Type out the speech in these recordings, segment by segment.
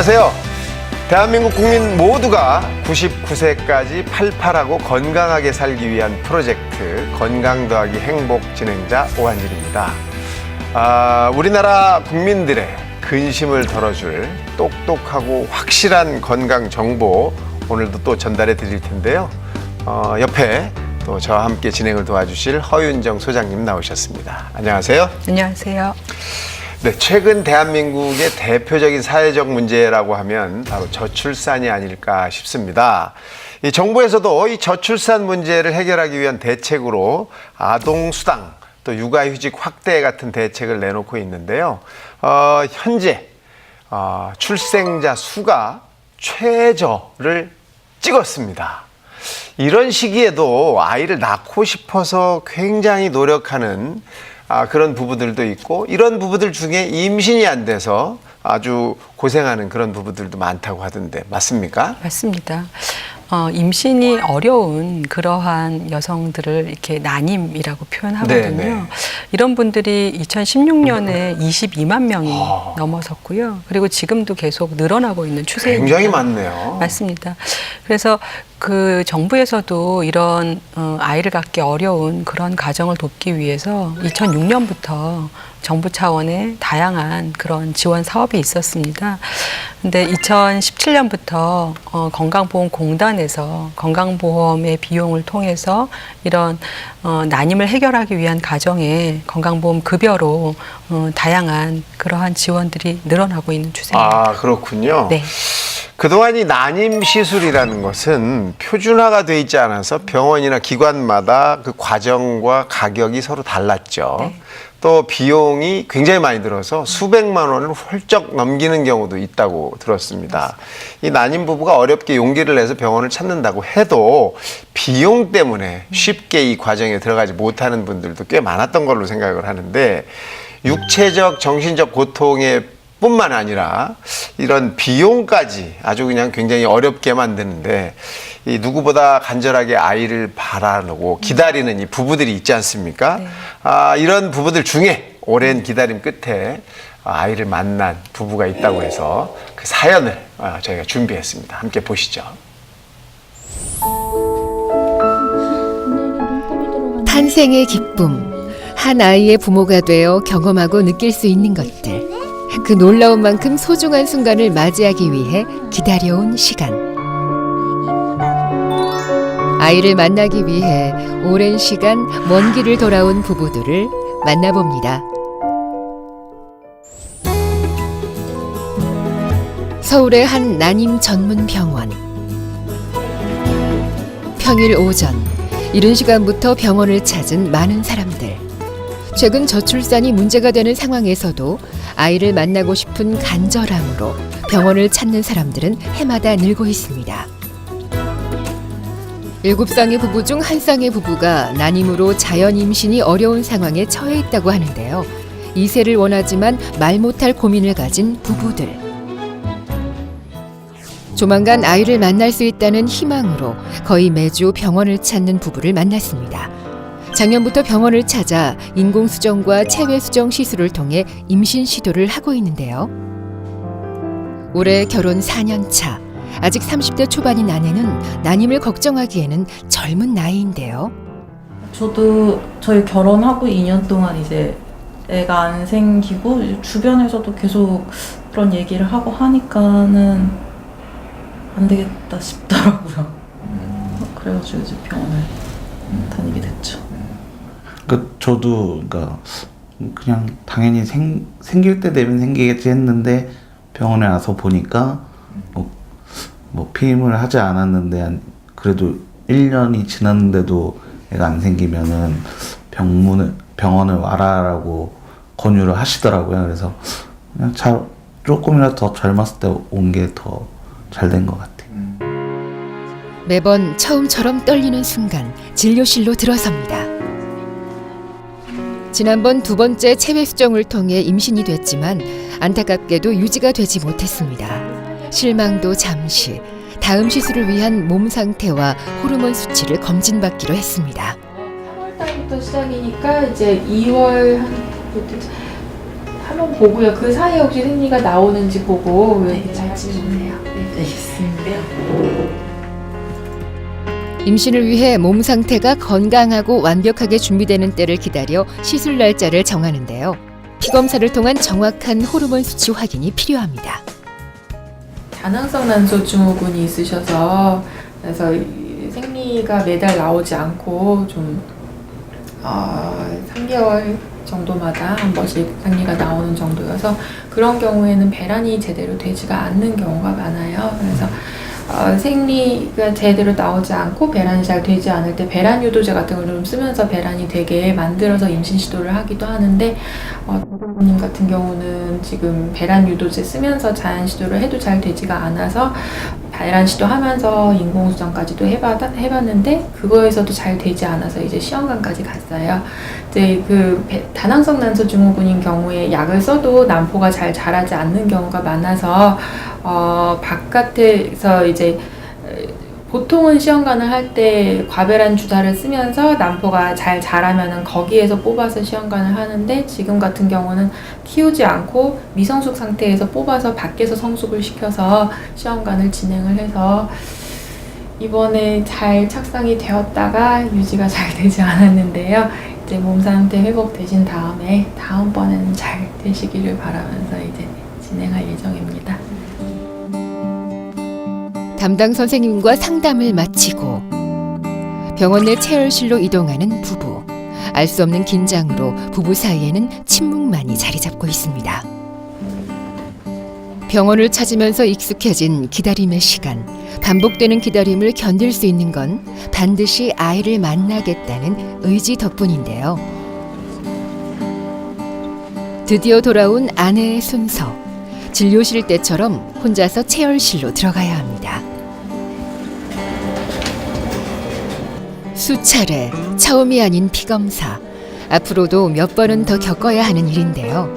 안녕하세요. 대한민국 국민 모두가 99세까지 팔팔하고 건강하게 살기 위한 프로젝트 건강 더하기 행복 진행자 오한진입니다. 우리나라 국민들의 근심을 덜어줄 똑똑하고 확실한 건강 정보 오늘도 또 전달해 드릴 텐데요. 옆에 또 저와 함께 진행을 도와주실 허윤정 소장님 나오셨습니다. 안녕하세요. 안녕하세요. 네, 최근 대한민국의 대표적인 사회적 문제라고 하면 바로 저출산이 아닐까 싶습니다. 이 정부에서도 이 저출산 문제를 해결하기 위한 대책으로 아동수당, 또 육아휴직 확대 같은 대책을 내놓고 있는데요. 현재 출생자 수가 최저를 찍었습니다. 이런 시기에도 아이를 낳고 싶어서 굉장히 노력하는 그런 부부들도 있고, 이런 부부들 중에 임신이 안 돼서 아주 고생하는 그런 부부들도 많다고 하던데 맞습니까? 맞습니다. 임신이 어려운 그러한 여성들을 이렇게 난임이라고 표현하거든요. 네네. 이런 분들이 2016년에 22만 명이 넘어섰고요. 그리고 지금도 계속 늘어나고 있는 추세입니다. 굉장히 많네요. 맞습니다. 그래서 그 정부에서도 이런 아이를 갖기 어려운 그런 가정을 돕기 위해서 2006년부터 정부 차원의 다양한 그런 지원 사업이 있었습니다. 근데 2017년부터 건강보험공단에서 건강보험의 비용을 통해서 이런 난임을 해결하기 위한 가정에 건강보험 급여로 다양한 그러한 지원들이 늘어나고 있는 추세입니다. 그렇군요. 네. 그동안 이 난임 시술이라는 것은 표준화가 돼 있지 않아서 병원이나 기관마다 그 과정과 가격이 서로 달랐죠. 네. 또 비용이 굉장히 많이 들어서 수백만 원을 훌쩍 넘기는 경우도 있다고 들었습니다. 이 난임 부부가 어렵게 용기를 내서 병원을 찾는다고 해도 비용 때문에 쉽게 이 과정에 들어가지 못하는 분들도 꽤 많았던 걸로 생각을 하는데, 육체적, 정신적 고통에 뿐만 아니라 이런 비용까지 아주 그냥 굉장히 어렵게 만드는데, 이 누구보다 간절하게 아이를 바라고 기다리는 이 부부들이 있지 않습니까? 네. 이런 부부들 중에 오랜 기다림 끝에 아이를 만난 부부가 있다고 해서 그 사연을 저희가 준비했습니다. 함께 보시죠. 탄생의 기쁨, 한 아이의 부모가 되어 경험하고 느낄 수 있는 것들, 그 놀라운 만큼 소중한 순간을 맞이하기 위해 기다려온 시간. 아이를 만나기 위해 오랜 시간 먼 길을 돌아온 부부들을 만나봅니다. 서울의 한 난임 전문 병원. 평일 오전, 이른 시간부터 병원을 찾은 많은 사람들. 최근 저출산이 문제가 되는 상황에서도 아이를 만나고 싶은 간절함으로 병원을 찾는 사람들은 해마다 늘고 있습니다. 7쌍의 부부 중 한 쌍의 부부가 난임으로 자연 임신이 어려운 상황에 처해 있다고 하는데요. 2세를 원하지만 말 못할 고민을 가진 부부들. 조만간 아이를 만날 수 있다는 희망으로 거의 매주 병원을 찾는 부부를 만났습니다. 작년부터 병원을 찾아 인공수정과 체외수정 시술을 통해 임신 시도를 하고 있는데요. 올해 결혼 4년 차, 아직 30대 초반인 아내는 난임을 걱정하기에는 젊은 나이인데요. 저도 저희 결혼하고 2년 동안 이제 애가 안 생기고 주변에서도 계속 그런 얘기를 하고 하니까는 안 되겠다 싶더라고요. 그래가지고 이제 병원을 다니게 됐죠. 저도 그냥 당연히 생길 때 되면 생기겠지 했는데 병원에 와서 보니까 뭐 피임을 하지 않았는데 그래도 1년이 지났는데도 애가 안 생기면은 병원을 와라라고 권유를 하시더라고요. 그래서 그냥 조금이라도 더 젊었을 때 온 게 더 잘 된 것 같아요. 매번 처음처럼 떨리는 순간 진료실로 들어섭니다. 지난번 2번째 체외 수정을 통해 임신이 됐지만 안타깝게도 유지가 되지 못했습니다. 실망도 잠시, 다음 시술을 위한 몸 상태와 호르몬 수치를 검진받기로 했습니다. 3월달부터 시작이니까 이제 2월 한번 보고요. 그 사이에 혹시 생리가 나오는지 보고 이렇게 잘 찍어주세요. 네. 알겠습니다. 임신을 위해 몸 상태가 건강하고 완벽하게 준비되는 때를 기다려 시술 날짜를 정하는데요. 피검사를 통한 정확한 호르몬 수치 확인이 필요합니다. 다낭성 난소 증후군이 있으셔서 그래서 이 생리가 매달 나오지 않고 좀 3개월 정도마다 한 번씩 생리가 나오는 정도여서 그런 경우에는 배란이 제대로 되지가 않는 경우가 많아요. 그래서 생리가 제대로 나오지 않고 배란이 잘 되지 않을 때 배란 유도제 같은 걸 좀 쓰면서 배란이 되게 만들어서 임신 시도를 하기도 하는데 부모님 같은 경우는 지금 배란 유도제 쓰면서 자연 시도를 해도 잘 되지가 않아서 배란 시도하면서 인공수정까지도 해봤는데 그거에서도 잘 되지 않아서 이제 시험관까지 갔어요. 이제 다낭성 난소 증후군인 경우에 약을 써도 난포가 잘 자라지 않는 경우가 많아서 바깥에서 이제 보통은 시험관을 할 때 과배란 주사를 쓰면서 난포가 잘 자라면은 거기에서 뽑아서 시험관을 하는데 지금 같은 경우는 키우지 않고 미성숙 상태에서 뽑아서 밖에서 성숙을 시켜서 시험관을 진행을 해서 이번에 잘 착상이 되었다가 유지가 잘 되지 않았는데요. 이제 몸 상태 회복되신 다음에 다음번에는 잘 되시기를 바라면서 이제 진행할 예정입니다. 담당 선생님과 상담을 마치고 병원 내 체열실로 이동하는 부부. 알 수 없는 긴장으로 부부 사이에는 침묵만이 자리 잡고 있습니다. 병원을 찾으면서 익숙해진 기다림의 시간. 반복되는 기다림을 견딜 수 있는 건 반드시 아이를 만나겠다는 의지 덕분인데요. 드디어 돌아온 아내의 순서. 진료실 때처럼 혼자서 체열실로 들어가야 합니다. 수차례, 처음이 아닌 피검사. 앞으로도 몇 번은 더 겪어야 하는 일인데요.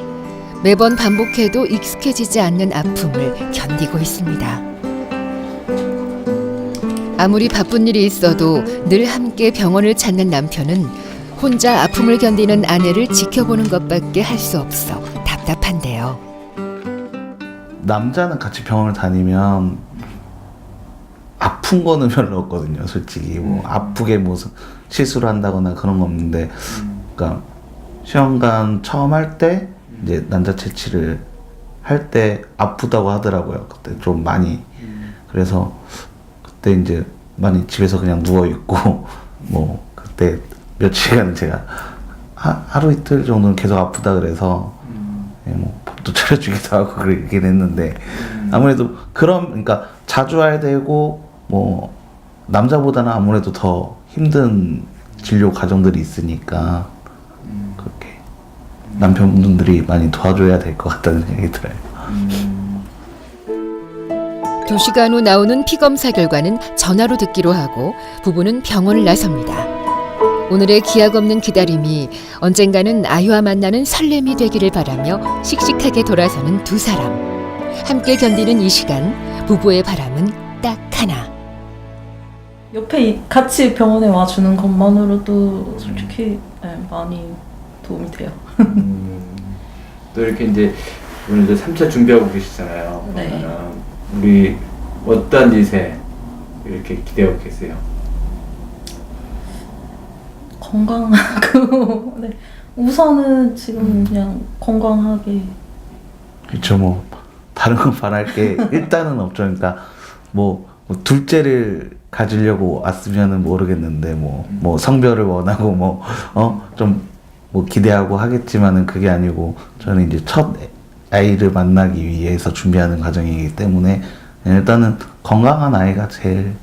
매번 반복해도 익숙해지지 않는 아픔을 견디고 있습니다. 아무리 바쁜 일이 있어도 늘 함께 병원을 찾는 남편은 혼자 아픔을 견디는 아내를 지켜보는 것밖에 할 수 없어 답답한데요. 남자는 같이 병원을 다니면 아픈 거는 별로 없거든요. 솔직히 뭐 아프게 무슨 시술을 한다거나 그런 거 없는데, 그러니까 시험관 처음 할 때 이제 난자 채취를 할 때 아프다고 하더라고요. 그때 좀 많이. 그래서 그때 이제 많이 집에서 그냥 누워 있고 뭐 그때 며칠간 제가 하루 이틀 정도는 계속 아프다 그래서 뭐 밥도 차려주기도 하고 그러긴 했는데 아무래도 그러니까 자주 해야 되고 뭐 남자보다는 아무래도 더 힘든 진료 과정들이 있으니까 그렇게 남편분들이 많이 도와줘야 될 것 같다는 생각이 들어요. 2시간 후 나오는 피검사 결과는 전화로 듣기로 하고 부부는 병원을 나섭니다. 오늘의 기약 없는 기다림이 언젠가는 아이와 만나는 설렘이 되기를 바라며 씩씩하게 돌아서는 두 사람. 함께 견디는 이 시간, 부부의 바람은 딱 하나. 옆에 같이 병원에 와주는 것만으로도 솔직히 많이 도움이 돼요. 또 이렇게 이제 오늘 3차 준비하고 계시잖아요. 네. 그러면 우리 어떤 일에 이렇게 기대하고 계세요? 건강하고 네. 우선은 지금 그냥 건강하게. 그렇죠. 뭐 다른 건 바랄 게 일단은 없죠. 그러니까 뭐 둘째를 가지려고 왔으면은 모르겠는데 뭐 성별을 원하고 좀 기대하고 하겠지만은 그게 아니고 저는 이제 첫 아이를 만나기 위해서 준비하는 과정이기 때문에 일단은 건강한 아이가 제일.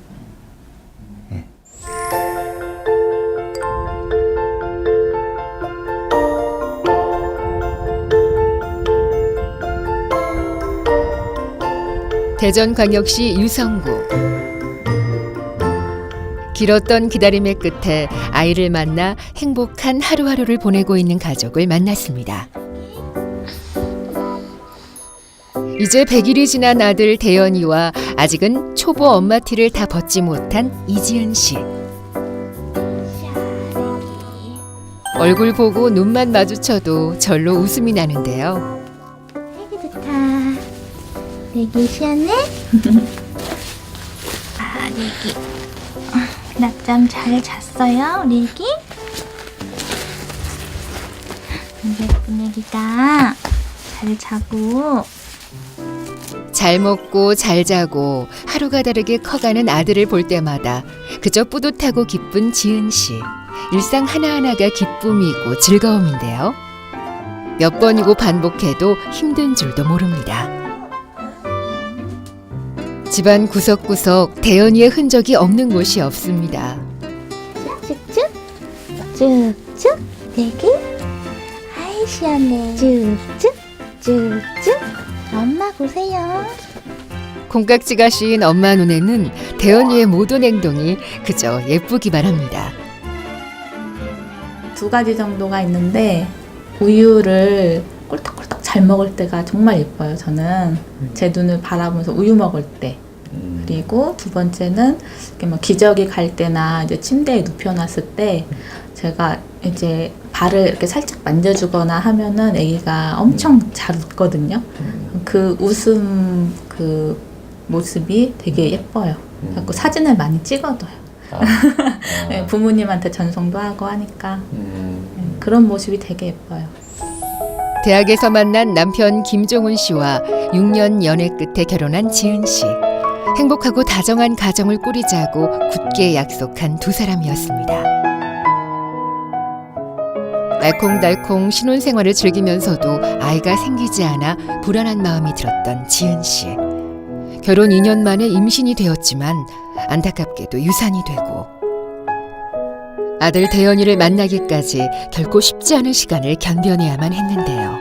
대전광역시 유성구. 길었던 기다림의 끝에 아이를 만나 행복한 하루하루를 보내고 있는 가족을 만났습니다. 이제 100일이 지난 아들 대연이와 아직은 초보 엄마 티를 다 벗지 못한 이지은 씨. 얼굴 보고 눈만 마주쳐도 절로 웃음이 나는데요. 내기 시원해? 아, 내기. 낮잠 잘 잤어요, 내기? 우리 예쁜 애기가 잘 자고. 잘 먹고 잘 자고 하루가 다르게 커가는 아들을 볼 때마다 그저 뿌듯하고 기쁜 지은 씨. 일상 하나하나가 기쁨이고 즐거움인데요. 몇 번이고 반복해도 힘든 줄도 모릅니다. 집안 구석구석 대연이의 흔적이 없는 곳이 없습니다. 쭉쭉 쭉쭉 내기. 아이 시원해. 쭉쭉 쭉쭉. 엄마 보세요. 콩깍지가 씌인 엄마 눈에는 대연이의 모든 행동이 그저 예쁘기만 합니다. 두 가지 정도가 있는데 우유를 꿀떡꿀떡 잘 먹을 때가 정말 예뻐요. 저는 제 눈을 바라보면서 우유 먹을 때. 그리고 두 번째는 이렇게 뭐 기저귀 갈 때나 이제 침대에 눕혀놨을 때 제가 이제 발을 이렇게 살짝 만져주거나 하면은 아기가 엄청 잘 웃거든요. 그 웃음 그 모습이 되게 예뻐요. 그래서 사진을 많이 찍어둬요. 네, 부모님한테 전송도 하고 하니까 그런 모습이 되게 예뻐요. 대학에서 만난 남편 김종훈 씨와 6년 연애 끝에 결혼한 지은 씨. 행복하고 다정한 가정을 꾸리자고 굳게 약속한 두 사람이었습니다. 알콩달콩 신혼생활을 즐기면서도 아이가 생기지 않아 불안한 마음이 들었던 지은 씨. 결혼 2년 만에 임신이 되었지만 안타깝게도 유산이 되고 아들 대연이를 만나기까지 결코 쉽지 않은 시간을 견뎌내야만 했는데요.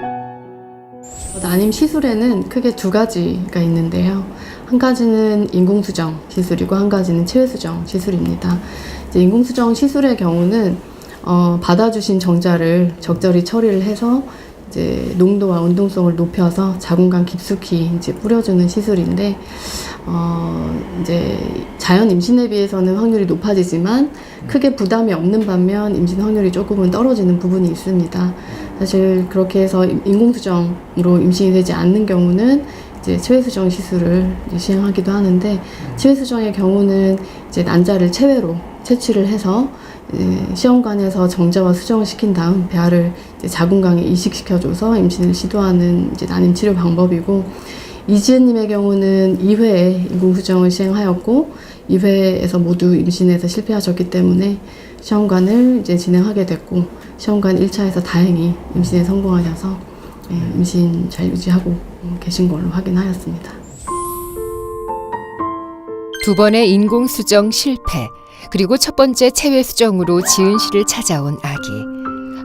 난임 시술에는 크게 두 가지가 있는데요. 한 가지는 인공수정 시술이고 한 가지는 체외수정 시술입니다. 이제 인공수정 시술의 경우는 받아주신 정자를 적절히 처리를 해서 이제 농도와 운동성을 높여서 자궁관 깊숙이 이제 뿌려주는 시술인데 이제 자연 임신에 비해서는 확률이 높아지지만 크게 부담이 없는 반면 임신 확률이 조금은 떨어지는 부분이 있습니다. 사실 그렇게 해서 인공수정으로 임신이 되지 않는 경우는 이제 체외수정 시술을 시행하기도 하는데 체외수정의 경우는 이제 난자를 체외로 채취를 해서 시험관에서 정자와 수정을 시킨 다음 배아를 이제 자궁강에 이식시켜줘서 임신을 시도하는 이제 난임 치료 방법이고 이지은님의 경우는 2회에 인공수정을 시행하였고 2회에서 모두 임신에서 실패하셨기 때문에 시험관을 이제 진행하게 됐고 시험관 1차에서 다행히 임신에 성공하셔서 임신 잘 유지하고 계신 걸로 확인하였습니다. 두 번의 인공수정 실패, 그리고 첫 번째 체외수정으로 지은 씨를 찾아온 아기.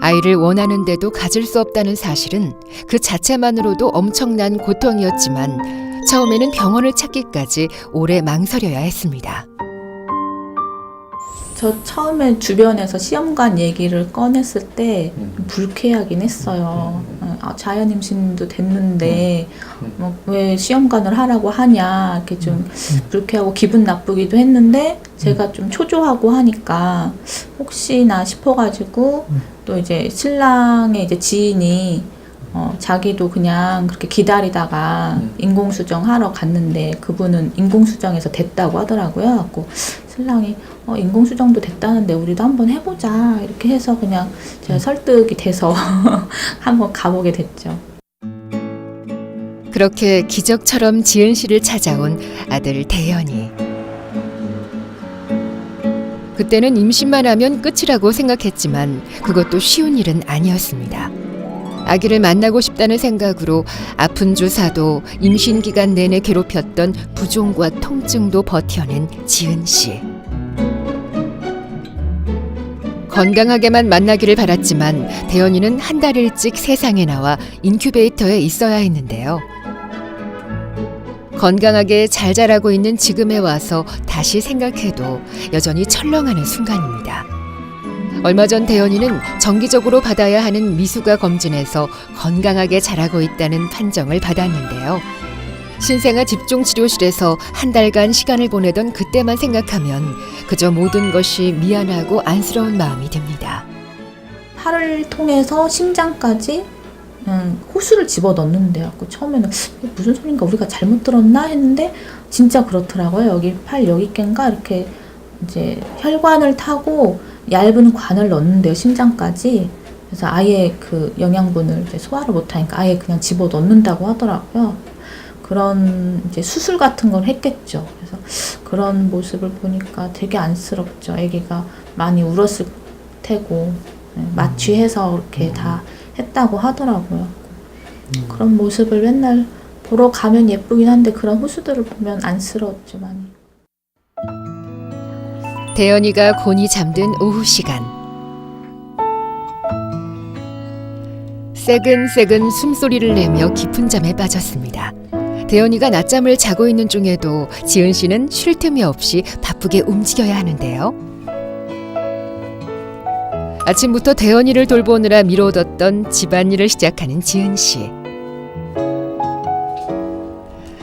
아이를 원하는데도 가질 수 없다는 사실은 그 자체만으로도 엄청난 고통이었지만 처음에는 병원을 찾기까지 오래 망설여야 했습니다. 저 처음에 주변에서 시험관 얘기를 꺼냈을 때 불쾌하긴 했어요. 자연 임신도 됐는데 뭐 왜 시험관을 하라고 하냐 이렇게 좀 불쾌하고 기분 나쁘기도 했는데 제가 좀 초조하고 하니까 혹시나 싶어가지고 또 이제 신랑의 이제 지인이 자기도 그냥 그렇게 기다리다가 인공수정 하러 갔는데 그분은 인공수정에서 됐다고 하더라고요. 그래서 신랑이 인공수정도 됐다는데 우리도 한번 해보자 이렇게 해서 그냥 제가 설득이 돼서 한번 가보게 됐죠. 그렇게 기적처럼 지은 씨를 찾아온 아들 대연이. 그때는 임신만 하면 끝이라고 생각했지만 그것도 쉬운 일은 아니었습니다. 아기를 만나고 싶다는 생각으로 아픈 주사도 임신 기간 내내 괴롭혔던 부종과 통증도 버텨낸 지은 씨. 건강하게만 만나기를 바랐지만 대연이는 한 달 일찍 세상에 나와 인큐베이터에 있어야 했는데요. 건강하게 잘 자라고 있는 지금에 와서 다시 생각해도 여전히 철렁하는 순간입니다. 얼마 전 대연이는 정기적으로 받아야 하는 미수가 검진에서 건강하게 자라고 있다는 판정을 받았는데요. 신생아 집중치료실에서 한 달간 시간을 보내던 그때만 생각하면 그저 모든 것이 미안하고 안쓰러운 마음이 듭니다. 팔을 통해서 심장까지 그냥 호수를 집어 넣는데요. 처음에는 이게 무슨 소린가 우리가 잘못 들었나 했는데 진짜 그렇더라고요. 여기 팔 여기껜가 이렇게 이제 혈관을 타고 얇은 관을 넣는데요. 심장까지. 그래서 아예 그 영양분을 이제 소화를 못하니까 아예 그냥 집어 넣는다고 하더라고요. 그런 이제 수술 같은 걸 했겠죠. 그래서 그런 모습을 보니까 되게 안쓰럽죠. 아기가 많이 울었을 테고 마취해서 이렇게 다 했다고 하더라고요. 그런 모습을 맨날 보러 가면 예쁘긴 한데 그런 호수들을 보면 안쓰러웠죠 많이. 대연이가 곤히 잠든 오후 시간. 새근새근 숨소리를 내며 깊은 잠에 빠졌습니다. 대연이가 낮잠을 자고 있는 중에도 지은 씨는 쉴 틈이 없이 바쁘게 움직여야 하는데요. 아침부터 대연이를 돌보느라 미뤄뒀던 집안일을 시작하는 지은 씨.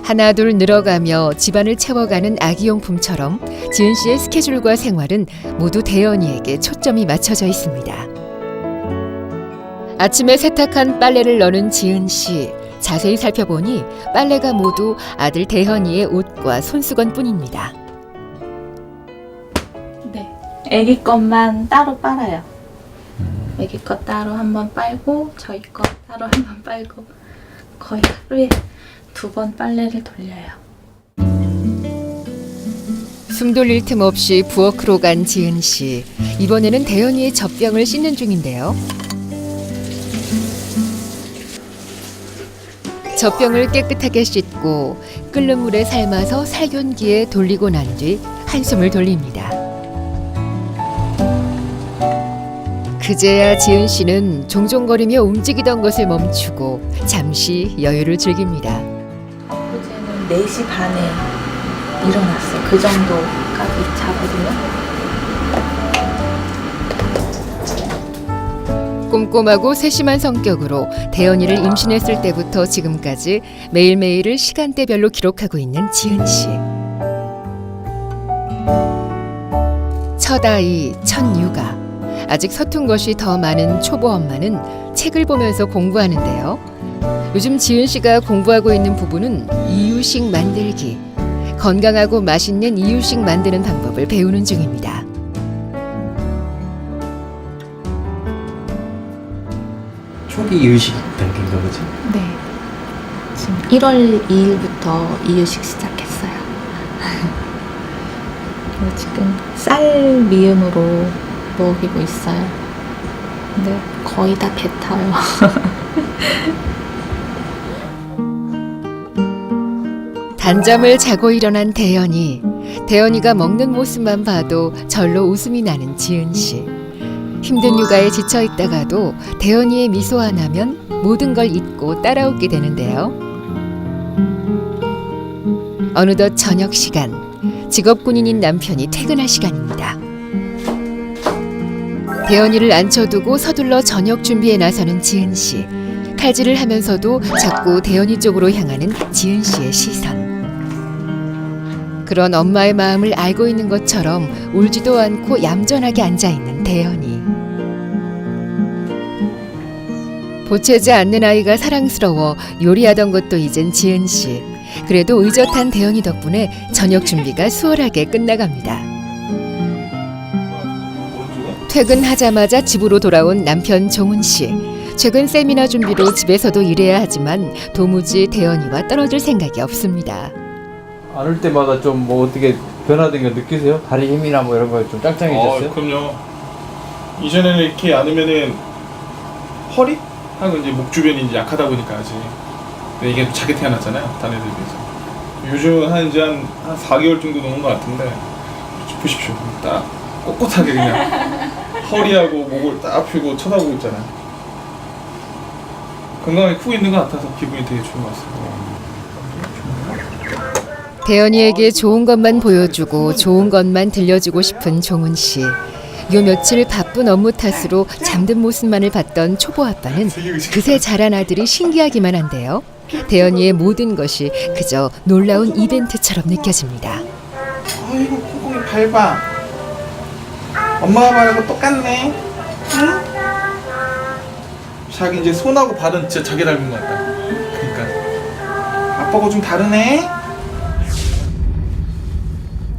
하나둘 늘어가며 집안을 채워가는 아기용품처럼 지은 씨의 스케줄과 생활은 모두 대연이에게 초점이 맞춰져 있습니다. 아침에 세탁한 빨래를 넣는 지은 씨. 자세히 살펴보니 빨래가 모두 아들 대현이의 옷과 손수건뿐입니다. 네, 아기 것만 따로 빨아요. 아기 거 따로 한번 빨고 저희 거 따로 한번 빨고 거의 하루에 2번 빨래를 돌려요. 숨 돌릴 틈 없이 부엌으로 간 지은 씨. 이번에는 대현이의 젖병을 씻는 중인데요. 젖병을 깨끗하게 씻고 끓는 물에 삶아서 살균기에 돌리고 난 뒤 한숨을 돌립니다. 그제야 지은 씨는 종종거리며 움직이던 것을 멈추고 잠시 여유를 즐깁니다. 어제는 4시 반에 일어났어요. 그 정도까지 자거든요. 꼼꼼하고 세심한 성격으로 대연이를 임신했을 때부터 지금까지 매일매일을 시간대별로 기록하고 있는 지은 씨. 첫 아이, 첫 육아. 아직 서툰 것이 더 많은 초보 엄마는 책을 보면서 공부하는데요. 요즘 지은 씨가 공부하고 있는 부분은 이유식 만들기. 건강하고 맛있는 이유식 만드는 방법을 배우는 중입니다. 초기 이유식 단계인가 보지? 네. 지금 1월 2일부터 이유식 시작했어요. 그리고 지금 쌀 미음으로 먹이고 있어요. 근데 거의 다 뱉어요. 단잠을 자고 일어난 대연이. 대연이가 먹는 모습만 봐도 절로 웃음이 나는 지은 씨. 힘든 육아에 지쳐 있다가도 대연이의 미소 하나면 모든 걸 잊고 따라오게 되는데요. 어느덧 저녁 시간. 직업군인인 남편이 퇴근할 시간입니다. 대연이를 앉혀두고 서둘러 저녁 준비에 나서는 지은 씨. 칼질을 하면서도 자꾸 대연이 쪽으로 향하는 지은 씨의 시선. 그런 엄마의 마음을 알고 있는 것처럼 울지도 않고 얌전하게 앉아있는 대연이. 보채지 않는 아이가 사랑스러워 요리하던 것도 이젠 지은 씨. 그래도 의젓한 대연이 덕분에 저녁 준비가 수월하게 끝나갑니다. 퇴근하자마자 집으로 돌아온 남편 종훈 씨. 최근 세미나 준비로 집에서도 일해야 하지만 도무지 대연이와 떨어질 생각이 없습니다. 안을 때마다 좀 뭐 어떻게 변화된 거 느끼세요? 다리 힘이나 뭐 이런 거 좀 짱짱해졌어요? 그럼요. 이전에는 이렇게 안으면은 허리? 하고 이제 목 주변이 이제 약하다 보니까 아직. 근데 이게 작게 태어났잖아요. 다른 애들에 비해서. 요즘은 이제 한 4개월 정도 넘은 것 같은데 보십시오. 딱 꼿꼿하게 그냥 허리하고 목을 딱 펴고 쳐다보고 있잖아요. 건강하게 크고 있는 것 같아서 기분이 되게 좋은 것 같습니다. 대연이에게 좋은 것만 보여주고 좋은 것만 들려주고 싶은 종훈 씨. 요 며칠 바쁜 업무 탓으로 잠든 모습만을 봤던 초보 아빠는 그새 자란 아들이 신기하기만 한데요. 대연이의 모든 것이 그저 놀라운 이벤트처럼 느껴집니다. 어이구 콩콩이 밟아. 엄마가 말하고 똑같네. 응? 자기 이제 손하고 발은 진짜 자기 닮은 것 같다. 그러니까 아빠가 좀 다르네.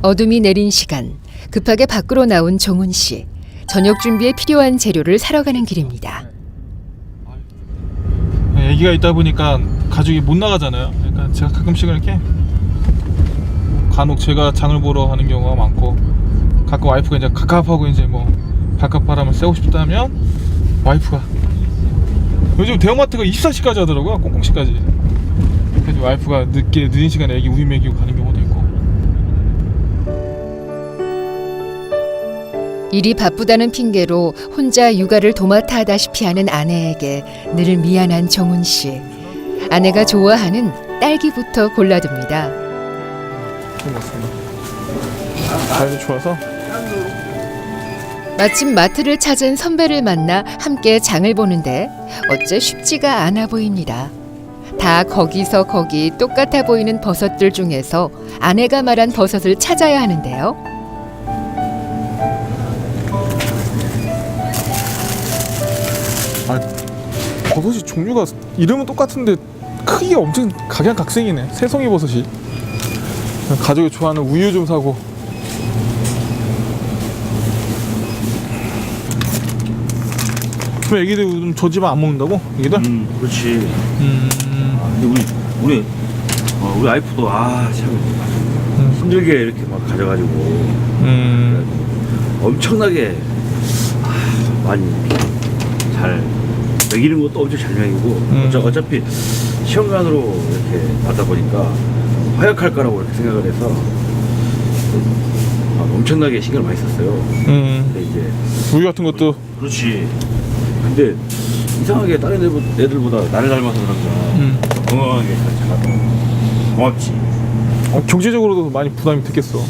어둠이 내린 시간, 급하게 밖으로 나온 정훈 씨. 저녁 준비에 필요한 재료를 사러 가는 길입니다. 아기가 있다 보니까 가족이 못 나가잖아요. 그러니까 제가 가끔씩은 이렇게 간혹 제가 장을 보러 가는 경우가 많고, 가끔 와이프가 이제 갑갑하고 이제 뭐 발깥 바람을 쐬고 싶다면 와이프가, 요즘 대형마트가 24시까지 하더라고요. 꽁꽁시까지. 그래서 와이프가 늦은 시간에 애기 우유 먹이고 가는 경우도 있고. 일이 바쁘다는 핑계로 혼자 육아를 도맡아 하다시피 하는 아내에게 늘 미안한 정훈 씨. 아내가 좋아하는 딸기부터 골라듭니다. 달도 좋아서. 마침 마트를 찾은 선배를 만나 함께 장을 보는데 어째 쉽지가 않아 보입니다. 다 거기서 거기 똑같아 보이는 버섯들 중에서 아내가 말한 버섯을 찾아야 하는데요. 버섯이 종류가 이름은 똑같은데 크기가 엄청 각양각색이네. 새송이 버섯이. 가족이 좋아하는 우유 좀 사고. 그럼 애기들 좀 저 집안 안 먹는다고? 애기들? 그렇지. 근데 우리 와이프도 참 힘들게 이렇게 막 가져가지고 엄청나게 많이 잘 먹이는 것도 엄청 잘 먹이고 어차피 시험관으로 이렇게 받다 보니까 허약할 거라고 이렇게 생각을 해서 엄청나게 신경을 많이 썼어요. 근데 이제 우유 같은 것도. 그렇지. 근데 이상하게 다른 애들보다 나를 닮아서 그런가 건강하게 잘 고맙지. 경제적으로도 많이 부담이 됐겠어.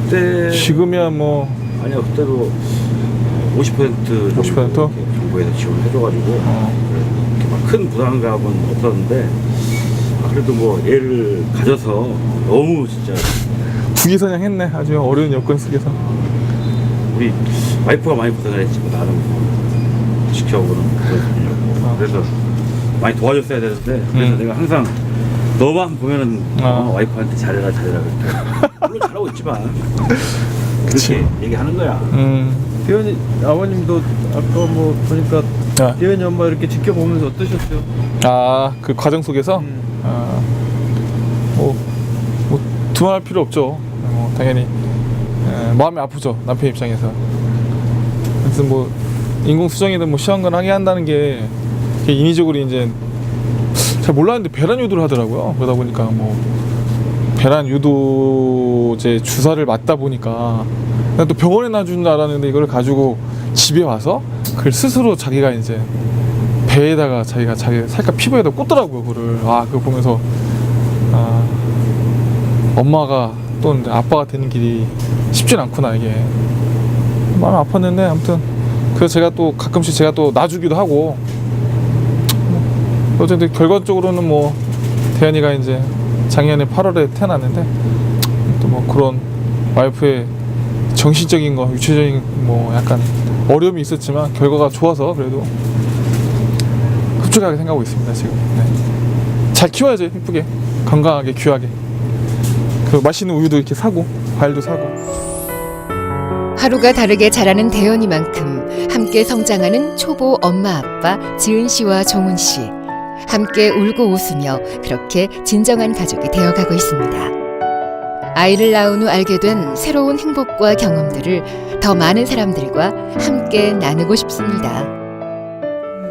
그때 지금이야 뭐. 아니야, 그때도 50% 정부에서 지원을 해줘가지고 이렇게 막 큰 부담감은 없었는데, 그래도 뭐 애를 가져서 너무 진짜 국위선양했네. 아주 어려운 여건 속에서. 우리 와이프가 많이 고생을 했지, 나는 지켜보는 그런. 그래서 많이 도와줬어야 되는데, 그래서 내가 항상 너만 보면은 와이프한테 잘해라 그렇게. 물론 잘하고 있지만 그렇게 얘기하는 거야. 대현이 아버님도 아까 뭐 보니까 대현이 엄마 이렇게 지켜보면서 어떠셨어요? 그 과정 속에서 뭐 두말할 필요 없죠. 당연히 마음이 아프죠, 남편 입장에서. 그래서 뭐 인공수정이든 뭐 시험관 하게 한다는 게 인위적으로 이제 잘 몰랐는데 배란 유도를 하더라고요. 그러다 보니까 뭐 배란 유도제 주사를 맞다 보니까 또 병원에 놔준 줄 알았는데 이걸 가지고 집에 와서 그걸 스스로 자기가 이제 배에다가 자기 살갗 피부에다 꽂더라고요. 그거를. 그거 보면서 엄마가 또 이제 아빠가 되는 길이 쉽진 않구나, 이게. 많이 아팠는데 아무튼 그래서 제가 또 가끔씩 제가 또 놔주기도 하고. 어쨌든 결과적으로는 뭐 대현이가 이제 작년에 8월에 태어났는데 또 뭐 그런 와이프의 정신적인 거, 유체적인 뭐 약간 어려움이 있었지만 결과가 좋아서 그래도 흡족하게 생각하고 있습니다, 지금. 네. 잘 키워야죠, 예쁘게, 건강하게, 귀하게. 그 맛있는 우유도 이렇게 사고, 과일도 사고. 하루가 다르게 자라는 대현이만큼 함께 성장하는 초보 엄마 아빠 지은 씨와 정훈 씨. 함께 울고 웃으며 그렇게 진정한 가족이 되어가고 있습니다. 아이를 낳은 후 알게 된 새로운 행복과 경험들을 더 많은 사람들과 함께 나누고 싶습니다.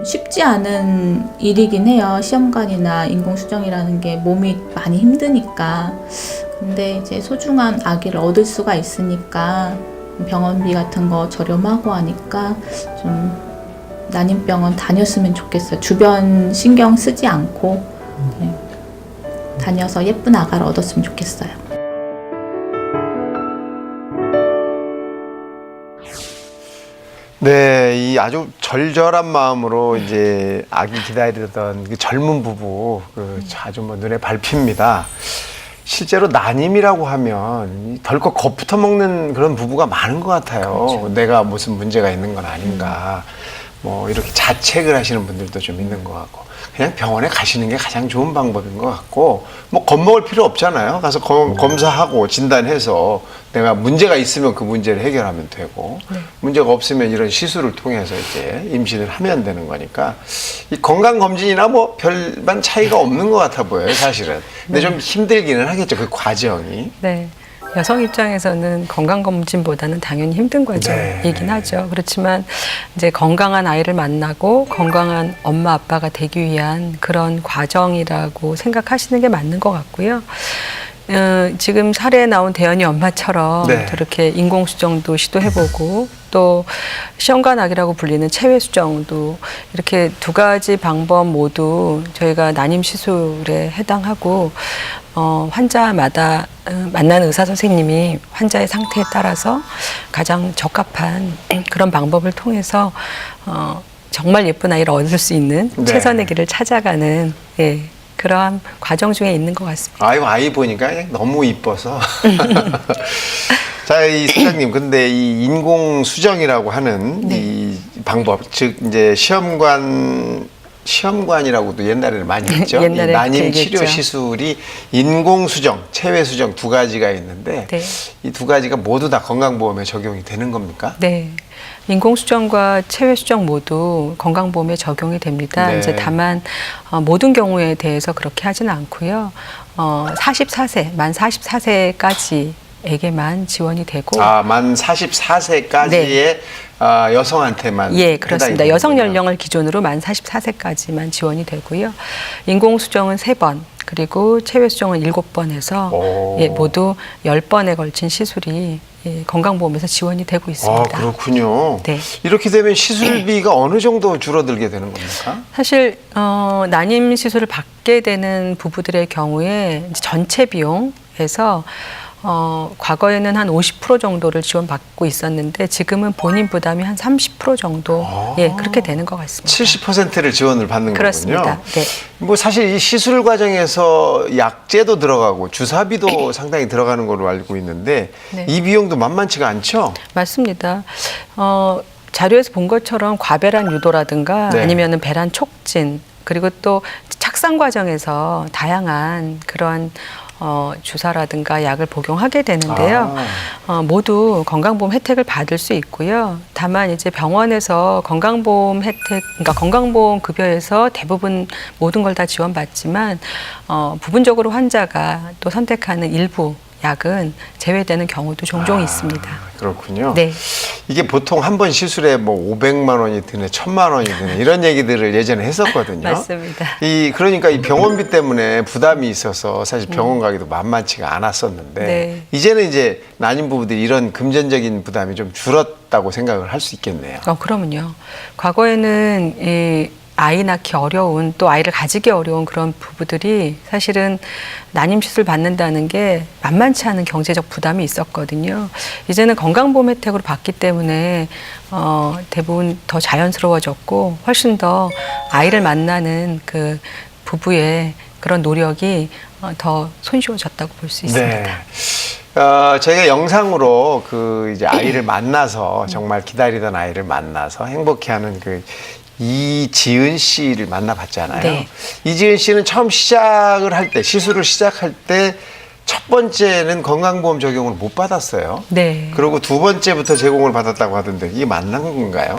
쉽지 않은 일이긴 해요. 시험관이나 인공수정이라는 게 몸이 많이 힘드니까. 근데 이제 소중한 아기를 얻을 수가 있으니까 병원비 같은 거 저렴하고 하니까 좀 난임병원 다녔으면 좋겠어요. 주변 신경 쓰지 않고 다녀서 예쁜 아가를 얻었으면 좋겠어요. 네, 이 아주 절절한 마음으로 이제 아기 기다리던 그 젊은 부부, 아주 뭐 눈에 밟힙니다. 실제로 난임이라고 하면 덜컥 겁부터 먹는 그런 부부가 많은 것 같아요. 그렇죠. 내가 무슨 문제가 있는 건 아닌가. 뭐 이렇게 자책을 하시는 분들도 좀 있는 것 같고 그냥 병원에 가시는 게 가장 좋은 방법인 것 같고 뭐 겁먹을 필요 없잖아요. 가서 검사하고 진단해서 내가 문제가 있으면 그 문제를 해결하면 되고 문제가 없으면 이런 시술을 통해서 이제 임신을 하면 되는 거니까 이 건강검진이나 뭐 별반 차이가 없는 것 같아 보여요, 사실은. 근데 좀 힘들기는 하겠죠, 그 과정이. 네. 여성 입장에서는 건강검진보다는 당연히 힘든 과정이긴 하죠. 그렇지만 이제 건강한 아이를 만나고 건강한 엄마 아빠가 되기 위한 그런 과정이라고 생각하시는 게 맞는 것 같고요. 지금 사례에 나온 대현이 엄마처럼 저렇게 인공수정도 시도해보고 또 시험관악이라고 불리는 체외수정도 이렇게 두 가지 방법 모두 저희가 난임 시술에 해당하고 환자마다 만나는 의사 선생님이 환자의 상태에 따라서 가장 적합한 그런 방법을 통해서 정말 예쁜 아이를 얻을 수 있는 최선의 길을 찾아가는 그러한 과정 중에 있는 것 같습니다. 아이 보니까 너무 이뻐서. 자, 이 소장님, 근데 이 인공 수정이라고 하는 이 방법, 즉 이제 시험관이라고도 옛날에는 많이 했죠. 옛날에 이 난임 치료 얘기했죠. 시술이 인공 수정, 체외 수정 두 가지가 있는데 이 두 가지가 모두 다 건강보험에 적용이 되는 겁니까? 네. 인공수정과 체외수정 모두 건강보험에 적용이 됩니다. 이제 다만 모든 경우에 대해서 그렇게 하지는 않고요. 44세, 만 44세까지에게만 지원이 되고 만 44세까지의 여성한테만 그렇습니다. 여성 연령을 기준으로 만 44세까지만 지원이 되고요. 인공수정은 3번, 그리고 체외수정은 7번 해서 모두 10번에 걸친 시술이 건강보험에서 지원이 되고 있습니다. 그렇군요. 네. 이렇게 되면 시술비가 어느 정도 줄어들게 되는 겁니까? 사실 난임 시술을 받게 되는 부부들의 경우에 전체 비용에서 과거에는 한 50% 정도를 지원받고 있었는데 지금은 본인 부담이 한 30% 정도 그렇게 되는 것 같습니다. 70%를 지원을 받는 그렇습니다. 거군요. 네. 뭐 사실 이 시술 과정에서 약제도 들어가고 주사비도 상당히 들어가는 걸로 알고 있는데 이 비용도 만만치가 않죠? 맞습니다. 자료에서 본 것처럼 과배란 유도라든가 아니면은 배란 촉진 그리고 또 착상 과정에서 다양한 그러한 주사라든가 약을 복용하게 되는데요. 모두 건강보험 혜택을 받을 수 있고요. 다만 이제 병원에서 건강보험 혜택, 그러니까 건강보험 급여에서 대부분 모든 걸 다 지원받지만 부분적으로 환자가 또 선택하는 일부 약은 제외되는 경우도 종종 있습니다. 그렇군요. 네. 이게 보통 한 번 시술에 뭐 500만 원이 드네, 1000만 원이 드네 이런 얘기들을 예전에 했었거든요. 맞습니다. 그러니까 이 병원비 때문에 부담이 있어서 사실 병원 가기도 만만치가 않았었는데 이제는 이제 난임 부부들이 이런 금전적인 부담이 좀 줄었다고 생각을 할 수 있겠네요. 그러면요. 과거에는 아이 낳기 어려운 또 아이를 가지기 어려운 그런 부부들이 사실은 난임 시술 받는다는 게 만만치 않은 경제적 부담이 있었거든요. 이제는 건강보험 혜택으로 받기 때문에 대부분 더 자연스러워졌고 훨씬 더 아이를 만나는 그 부부의 그런 노력이 더 손쉬워졌다고 볼 수 있습니다. 저희가 영상으로 이제 아이를 만나서 정말 기다리던 아이를 만나서 행복해하는 이지은 씨를 만나봤잖아요. 이지은 씨는 처음 시작을 할 때, 시술을 시작할 때 첫 번째는 건강보험 적용을 못 받았어요. 그리고 두 번째부터 제공을 받았다고 하던데 이게 맞는 건가요?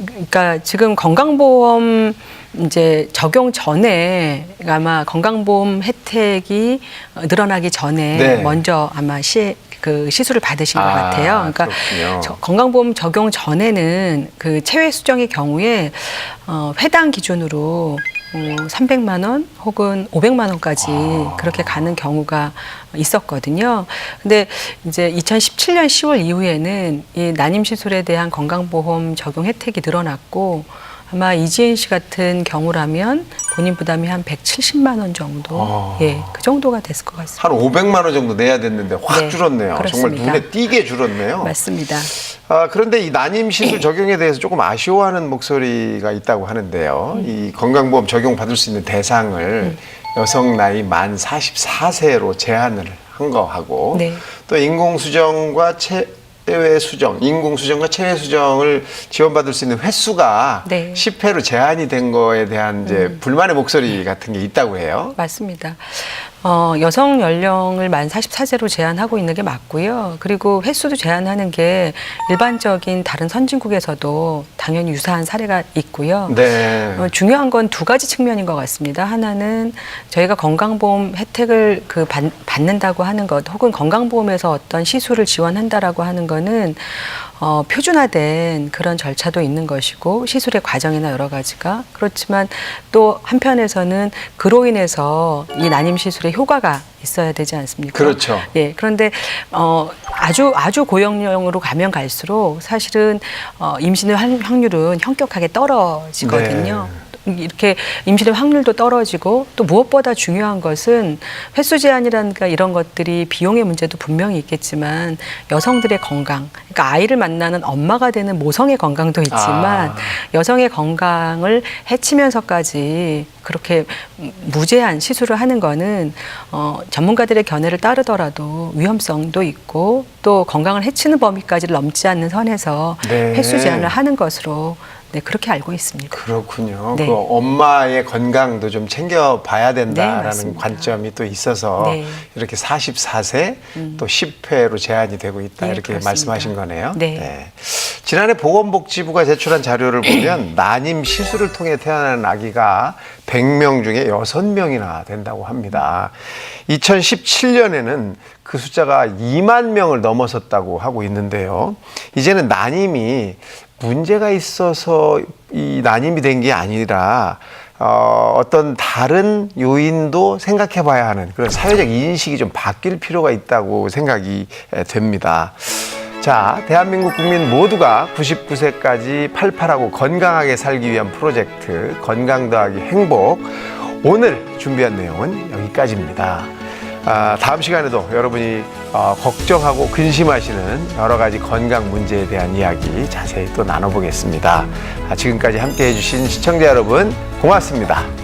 그러니까 지금 건강보험 이제 적용 전에 아마 건강보험 혜택이 늘어나기 전에 먼저 아마 시술을 받으신 것 같아요. 그러니까 건강보험 적용 전에는 그 체외 수정의 경우에 회당 기준으로 300만 원 혹은 500만 원까지 그렇게 가는 경우가 있었거든요. 근데 이제 2017년 10월 이후에는 이 난임 시술에 대한 건강보험 적용 혜택이 늘어났고 아마 이지은 씨 같은 경우라면 본인 부담이 한 170만 원 정도, 그 정도가 됐을 것 같습니다. 한 500만 원 정도 내야 됐는데 확 줄었네요. 그렇습니다. 정말 눈에 띄게 줄었네요. 맞습니다. 그런데 이 난임 시술 적용에 대해서 조금 아쉬워하는 목소리가 있다고 하는데요. 이 건강보험 적용 받을 수 있는 대상을 여성 나이 만 44세로 제한을 한 거하고 또 인공수정과 체외 수정, 인공 수정과 체외 수정을 지원받을 수 있는 횟수가 네. 10회로 제한이 된 거에 대한 이제 불만의 목소리 같은 게 있다고 해요. 맞습니다. 여성 연령을 만 44세로 제한하고 있는 게 맞고요. 그리고 횟수도 제한하는 게 일반적인 다른 선진국에서도 당연히 유사한 사례가 있고요. 네. 중요한 건 두 가지 측면인 것 같습니다. 하나는 저희가 건강보험 혜택을 받는다고 하는 것, 혹은 건강보험에서 어떤 시술을 지원한다라고 하는 거는 표준화된 그런 절차도 있는 것이고 시술의 과정이나 여러 가지가 그렇지만 또 한편에서는 그로 인해서 이 난임 시술의 효과가 있어야 되지 않습니까? 그렇죠. 예. 그런데 아주 고령령으로 가면 갈수록 사실은 임신의 확률은 현격하게 떨어지거든요. 네. 이렇게 임신의 확률도 떨어지고 또 무엇보다 중요한 것은 횟수 제한이라든가 이런 것들이 비용의 문제도 분명히 있겠지만 여성들의 건강, 그러니까 아이를 만나는 엄마가 되는 모성의 건강도 있지만 여성의 건강을 해치면서까지 그렇게 무제한 시술을 하는 거는 전문가들의 견해를 따르더라도 위험성도 있고 또 건강을 해치는 범위까지 넘지 않는 선에서 네. 횟수 제한을 하는 것으로 네, 그렇게 알고 있습니다. 그렇군요. 네. 그 엄마의 건강도 좀 챙겨봐야 네, 된다라는 맞습니다. 관점이 또 있어서 네. 이렇게 44세 또 10회로 제한이 되고 있다 네, 이렇게 그렇습니다. 말씀하신 거네요. 네. 지난해 보건복지부가 제출한 자료를 보면 난임 시술을 통해 태어난 아기가 100명 중에 6명이나 된다고 합니다. 2017년에는 그 숫자가 2만 명을 넘어섰다고 하고 있는데요. 이제는 난임이 문제가 있어서 이 난임이 된 게 아니라 어떤 다른 요인도 생각해 봐야 하는 그런 사회적 인식이 좀 바뀔 필요가 있다고 생각이 됩니다. 자, 대한민국 국민 모두가 99세까지 팔팔하고 건강하게 살기 위한 프로젝트 건강 더하기 행복. 오늘 준비한 내용은 여기까지입니다. 다음 시간에도 여러분이 걱정하고 근심하시는 여러 가지 건강 문제에 대한 이야기 자세히 또 나눠보겠습니다. 지금까지 함께 해주신 시청자 여러분 고맙습니다.